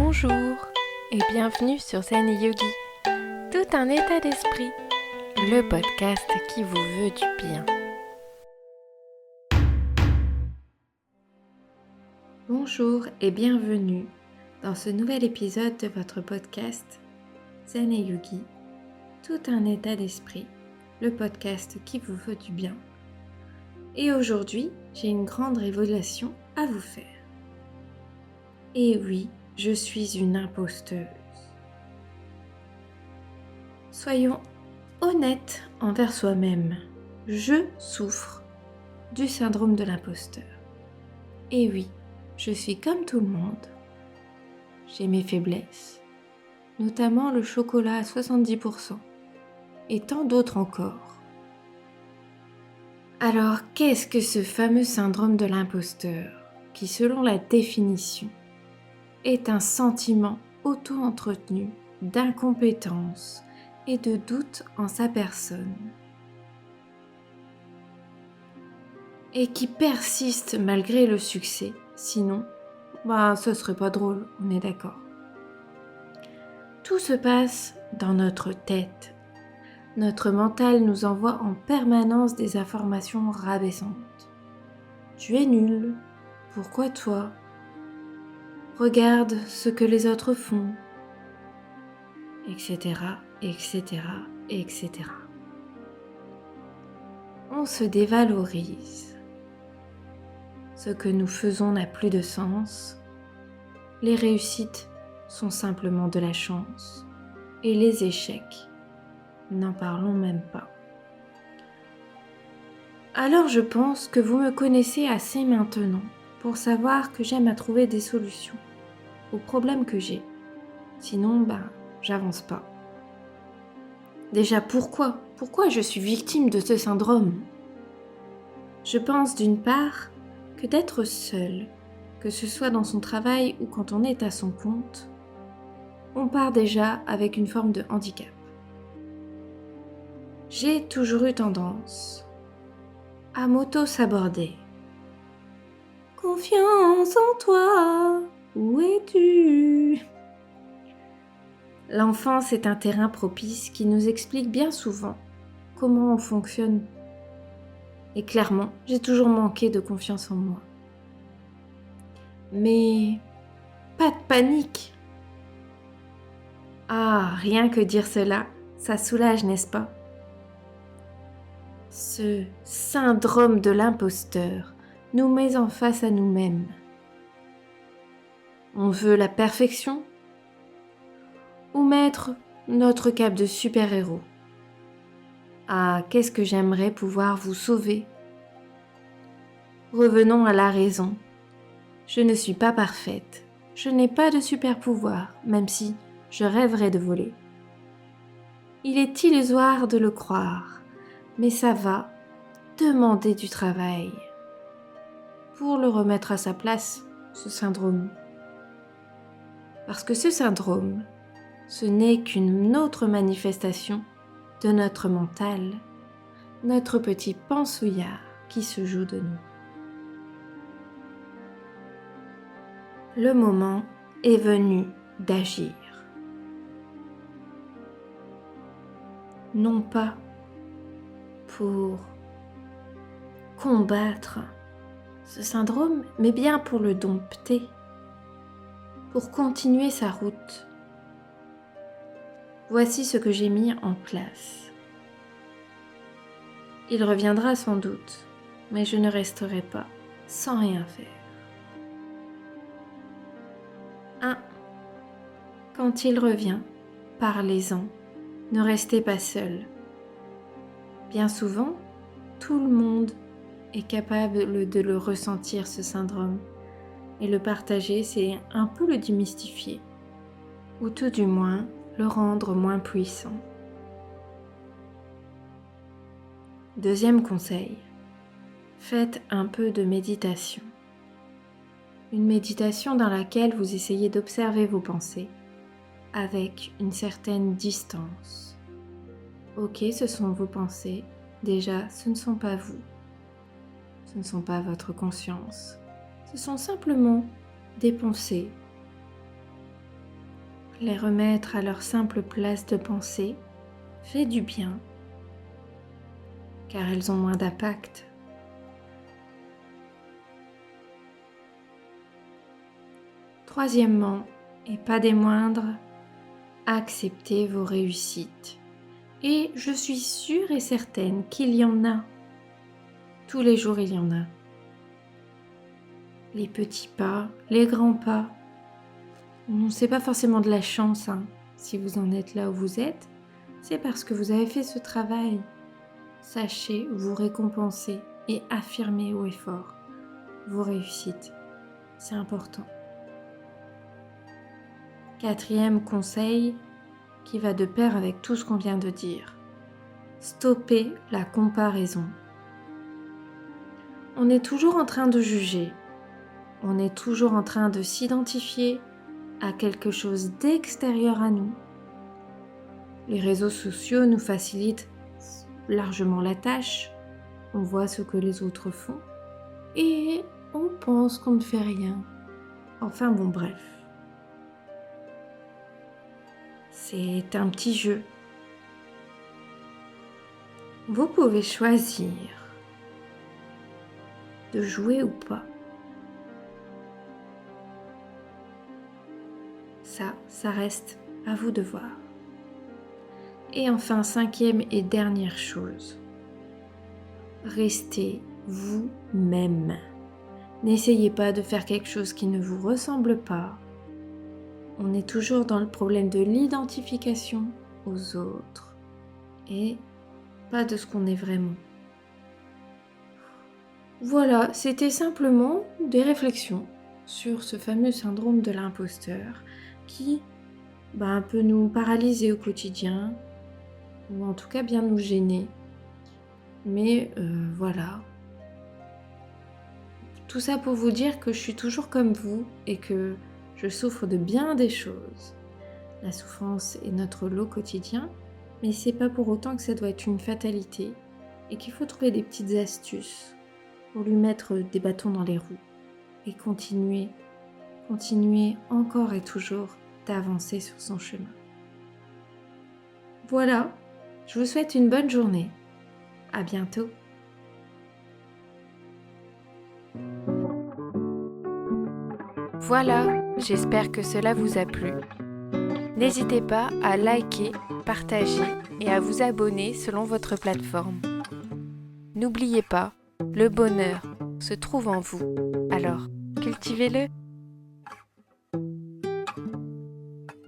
Bonjour et bienvenue sur Zen et Yogi, tout un état d'esprit, le podcast qui vous veut du bien. Bonjour et bienvenue dans ce nouvel épisode de votre podcast Zen et Yogi, tout un état d'esprit, le podcast qui vous veut du bien. Et aujourd'hui, j'ai une grande révélation à vous faire. Et oui, je suis une imposteuse. Soyons honnêtes envers soi-même. Je souffre du syndrome de l'imposteur. Et oui, je suis comme tout le monde. J'ai mes faiblesses, notamment le chocolat à 70%, et tant d'autres encore. Alors, qu'est-ce que ce fameux syndrome de l'imposteur, qui selon la définition, est un sentiment auto-entretenu d'incompétence et de doute en sa personne, et qui persiste malgré le succès, sinon, ce serait pas drôle, on est d'accord. Tout se passe dans notre tête. Notre mental nous envoie en permanence des informations rabaissantes. Tu es nul, pourquoi toi ? Regarde ce que les autres font, etc., etc., etc. On se dévalorise. Ce que nous faisons n'a plus de sens. Les réussites sont simplement de la chance. Et les échecs, n'en parlons même pas. Alors je pense que vous me connaissez assez maintenant pour savoir que j'aime à trouver des solutions aux problèmes que j'ai. Sinon, j'avance pas. Déjà, pourquoi je suis victime de ce syndrome ? Je pense d'une part que d'être seul, que ce soit dans son travail ou quand on est à son compte, on part déjà avec une forme de handicap. J'ai toujours eu tendance à m'auto-saborder. Confiance en toi, où es-tu ? L'enfance est un terrain propice qui nous explique bien souvent comment on fonctionne. Et clairement, j'ai toujours manqué de confiance en moi. Mais pas de panique. Ah, rien que dire cela, ça soulage, n'est-ce pas ? Ce syndrome de l'imposteur nous met en face à nous-mêmes. On veut la perfection ou mettre notre cape de super-héros. Ah, qu'est-ce que j'aimerais pouvoir vous sauver. Revenons à la raison. Je ne suis pas parfaite. Je n'ai pas de super-pouvoir, même si je rêverais de voler. Il est illusoire de le croire, mais ça va demander du travail pour le remettre à sa place, ce syndrome. Parce que ce syndrome, ce n'est qu'une autre manifestation de notre mental, notre petit pensouillard qui se joue de nous. Le moment est venu d'agir. Non pas pour combattre ce syndrome, mais bien pour le dompter, pour continuer sa route. Voici ce que j'ai mis en place. Il reviendra sans doute, mais je ne resterai pas sans rien faire. 1. Quand il revient, parlez-en, ne restez pas seul. Bien souvent, tout le monde est capable de le ressentir, ce syndrome, et le partager, c'est un peu le démystifier, ou tout du moins le rendre moins puissant. Deuxième conseil, faites un peu de méditation. Une méditation dans laquelle vous essayez d'observer vos pensées avec une certaine distance. Ok, ce sont vos pensées. Déjà, ce ne sont pas vous. Ce ne sont pas votre conscience. Ce sont simplement des pensées. Les remettre à leur simple place de pensée fait du bien, car elles ont moins d'impact. Troisièmement, et pas des moindres, acceptez vos réussites. Et je suis sûre et certaine qu'il y en a. Tous les jours, il y en a. Les petits pas, les grands pas. C'est pas forcément de la chance, hein. Si vous en êtes là où vous êtes, c'est parce que vous avez fait ce travail. Sachez vous récompenser et affirmer haut et fort vos réussites. C'est important. Quatrième conseil qui va de pair avec tout ce qu'on vient de dire. Stoppez la comparaison. On est toujours en train de juger. On est toujours en train de s'identifier à quelque chose d'extérieur à nous. Les réseaux sociaux nous facilitent largement la tâche. On voit ce que les autres font et on pense qu'on ne fait rien. Enfin bon, bref. C'est un petit jeu. Vous pouvez choisir de jouer ou pas. Ça reste à vous de voir. Et enfin, cinquième et dernière chose, restez vous-même. N'essayez pas de faire quelque chose qui ne vous ressemble pas. On est toujours dans le problème de l'identification aux autres et pas de ce qu'on est vraiment. Voilà, c'était simplement des réflexions sur ce fameux syndrome de l'imposteur qui peut nous paralyser au quotidien ou en tout cas bien nous gêner. Mais voilà. Tout ça pour vous dire que je suis toujours comme vous et que je souffre de bien des choses. La souffrance est notre lot quotidien, mais c'est pas pour autant que ça doit être une fatalité et qu'il faut trouver des petites astuces pour lui mettre des bâtons dans les roues et continuer encore et toujours d'avancer sur son chemin. Voilà, je vous souhaite une bonne journée. À bientôt. Voilà, j'espère que cela vous a plu. N'hésitez pas à liker, partager et à vous abonner selon votre plateforme. N'oubliez pas, le bonheur se trouve en vous, alors cultivez-le.